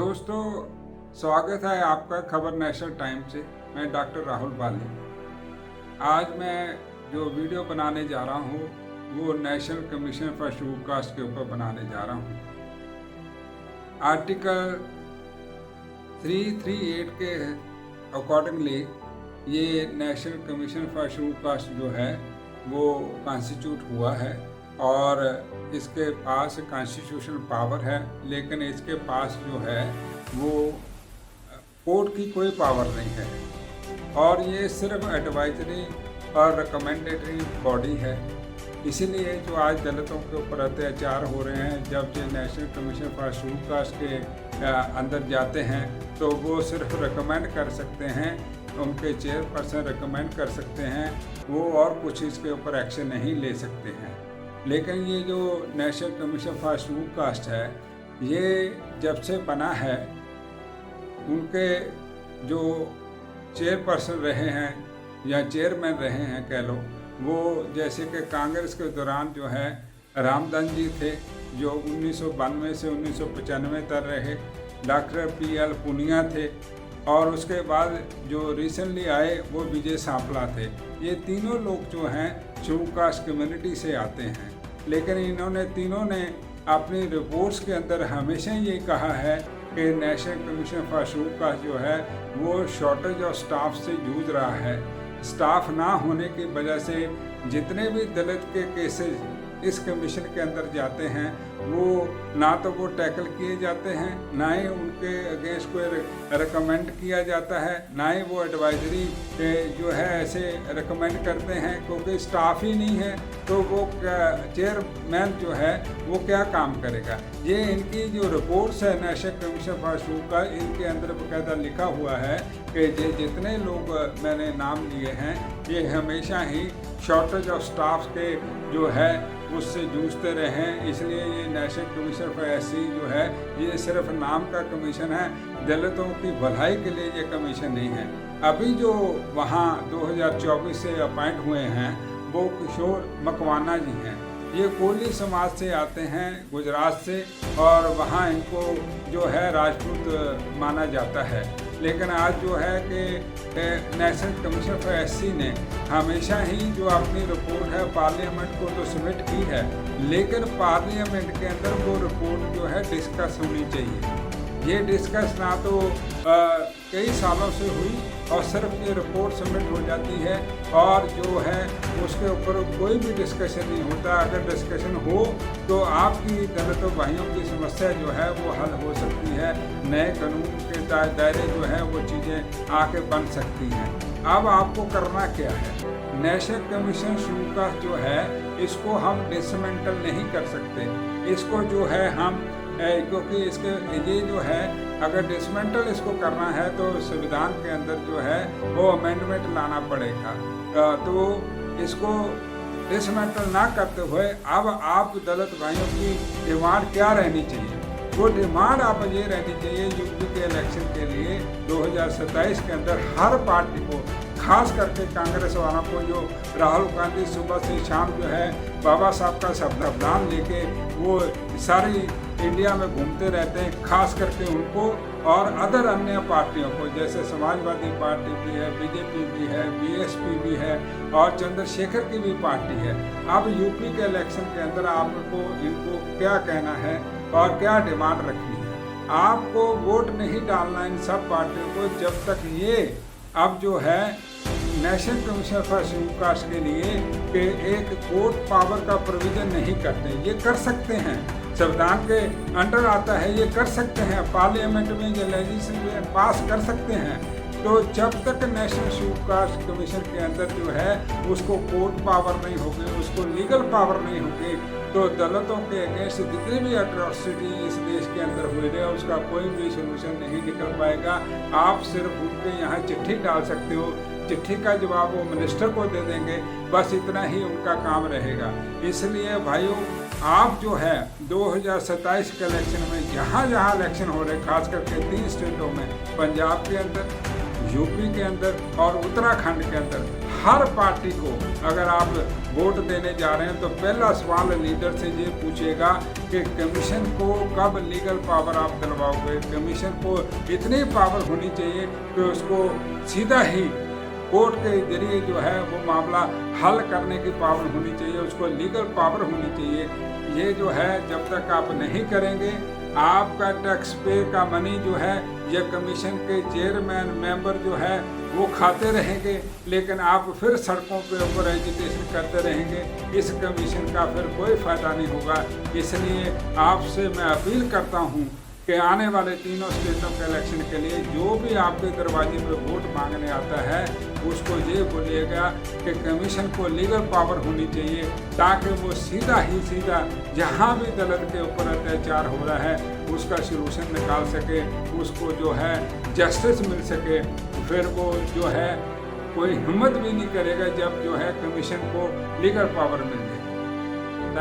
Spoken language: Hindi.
दोस्तों, स्वागत है आपका खबर नेशनल टाइम से। मैं डॉक्टर राहुल बाली। आज मैं जो वीडियो बनाने जा रहा हूँ वो national commission for scheduled caste के ऊपर बनाने जा रहा हूँ। आर्टिकल 338 के अकॉर्डिंगली ये national commission for scheduled caste जो है वो कॉन्स्टिट्यूट हुआ है और इसके पास कॉन्स्टिट्यूशनल पावर है, लेकिन इसके पास जो है वो कोर्ट की कोई पावर नहीं है और ये सिर्फ एडवाइजरी और रिकमेंडेटरी बॉडी है। इसीलिए जो आज दलितों के ऊपर अत्याचार हो रहे हैं, जब ये national commission for scheduled caste के अंदर जाते हैं तो वो सिर्फ रिकमेंड कर सकते हैं, उनके चेयरपर्सन रिकमेंड कर सकते हैं, वो और कुछ इसके ऊपर एक्शन नहीं ले सकते हैं। लेकिन ये जो national commission for scheduled caste है, ये जब से बना है उनके जो चेयरपर्सन रहे हैं या चेयरमैन रहे हैं कह लो, वो जैसे कि कांग्रेस के दौरान जो है रामदास जी थे जो 1992 से 1995 तक रहे, डॉक्टर PL पूनिया थे और उसके बाद जो रिसेंटली आए वो विजय सांपला थे। ये तीनों लोग जो हैं शेड्यूल्ड कास्ट कम्युनिटी से आते हैं, लेकिन इन्होंने तीनों ने अपनी रिपोर्ट्स के अंदर हमेशा ये कहा है कि national commission for scheduled caste जो है वो शॉर्टेज ऑफ स्टाफ से जूझ रहा है। स्टाफ ना होने की वजह से जितने भी दलित के केसेस इस कमीशन के अंदर जाते हैं वो ना तो वो टैकल किए जाते हैं, ना ही उनके अगेंस्ट कोई रिकमेंड किया जाता है, ना ही वो एडवाइजरी जो है ऐसे रिकमेंड करते हैं, क्योंकि स्टाफ ही नहीं है तो वो चेयरमैन जो है वो क्या काम करेगा। ये इनकी जो रिपोर्ट्स है national commission for scheduled caste, इनके अंदर बकायदा लिखा हुआ है कि जितने लोग मैंने नाम लिए हैं ये हमेशा ही शॉर्टेज ऑफ स्टाफ के जो है उससे जूझते रहे हैं। इसलिए ये नेशनल कमीशन फॉर SC जो है ये सिर्फ नाम का कमीशन है, दलितों की भलाई के लिए ये कमीशन नहीं है। अभी जो वहाँ 2024 से अपॉइंट हुए हैं वो किशोर मकवाना जी हैं। ये कोली समाज से आते हैं, गुजरात से, और वहाँ इनको जो है राजपूत माना जाता है। लेकिन आज जो है कि नेशनल कमीशन फॉर SC ने हमेशा ही जो अपनी रिपोर्ट है पार्लियामेंट को तो सबमिट की है, लेकिन पार्लियामेंट के अंदर वो रिपोर्ट जो है डिस्कस होनी चाहिए। ये डिस्कस ना तो कई सालों से हुई और सिर्फ ये रिपोर्ट सबमिट हो जाती है और जो है उसके ऊपर कोई भी डिस्कशन नहीं होता। अगर डिस्कशन हो तो आपकी दलितों भाइयों की समस्या जो है वो हल हो सकती है, नए कानून के दायरे जो है वो चीज़ें आके बन सकती हैं। अब आपको करना क्या है, नेशनल कमीशन शेड्यूल्ड कास्ट जो है इसको हम डिसमेंटल नहीं कर सकते, इसको जो है हम क्योंकि इसके ये जो है अगर डिसमेंटल इसको करना है तो संविधान के अंदर जो है वो अमेंडमेंट लाना पड़ेगा। तो इसको डिसमेंटल ना करते हुए अब आप दलित भाइयों की डिमांड क्या रहनी चाहिए, वो डिमांड आप ये रहनी चाहिए UP के इलेक्शन के लिए 2027 के अंदर हर पार्टी को, खास करके कांग्रेस वालों को, जो राहुल गांधी सुबह से शाम जो है बाबा साहब का शब्दान लेके वो सारी इंडिया में घूमते रहते हैं, खास करके उनको और अदर अन्य पार्टियों को, जैसे समाजवादी पार्टी भी है, BJP भी है, BSP भी है और चंद्रशेखर की भी पार्टी है। अब UP के इलेक्शन के अंदर आपको इनको क्या कहना है और क्या डिमांड रखनी है। आपको वोट नहीं डालना इन सब पार्टियों को जब तक ये अब जो है national commission for scheduled caste के लिए कि एक कोर्ट पावर का प्रोविजन नहीं करते। ये कर सकते हैं, संविधान के अंडर आता है, ये कर सकते हैं, पार्लियामेंट में ये लेजिस्लेशन पास कर सकते हैं। तो जब तक नेशनल शेड्यूल्ड कास्ट कमीशन के अंदर जो है उसको कोर्ट पावर नहीं होगी, उसको लीगल पावर नहीं होगी, तो दलितों के अगेंस्ट जितनी भी अट्रॉसिटी इस देश के अंदर हुई है उसका कोई भी सोल्यूशन नहीं निकल पाएगा। आप सिर्फ उनके यहाँ चिट्ठी डाल सकते हो, चिट्ठी का जवाब वो मिनिस्टर को दे देंगे, बस इतना ही उनका काम रहेगा। इसलिए भाइयों, आप जो है 2027 के इलेक्शन में जहाँ जहाँ इलेक्शन हो रहे, खास करके 3 स्टेटों में, पंजाब के अंदर, UP के अंदर और उत्तराखंड के अंदर, हर पार्टी को अगर आप वोट देने जा रहे हैं तो पहला सवाल लीडर से ये पूछेगा कि कमीशन को कब लीगल पावर आप दिलवाओगे। कमीशन को इतनी पावर होनी चाहिए कि उसको सीधा ही कोर्ट के जरिए जो है वो मामला हल करने की पावर होनी चाहिए, उसको लीगल पावर होनी चाहिए। ये जो है जब तक आप नहीं करेंगे, आपका टैक्स पे का मनी जो है ये कमीशन के चेयरमैन मेंबर जो है वो खाते रहेंगे, लेकिन आप फिर सड़कों पे ऊपर एजुटेशन करते रहेंगे। इस कमीशन का फिर कोई फ़ायदा नहीं होगा। इसलिए आपसे मैं अपील करता हूँ कि आने वाले तीनों स्टेटों के इलेक्शन के लिए जो भी आपके दरवाजे पे वोट मांगने आता है उसको ये बोलिएगा कि कमीशन को लीगल पावर होनी चाहिए, ताकि वो सीधा जहाँ भी दलित के ऊपर अत्याचार हो रहा है उसका सलूशन निकाल सके, उसको जो है जस्टिस मिल सके। फिर वो जो है कोई हिम्मत भी नहीं करेगा जब जो है कमीशन को लीगल पावर मिल जाए।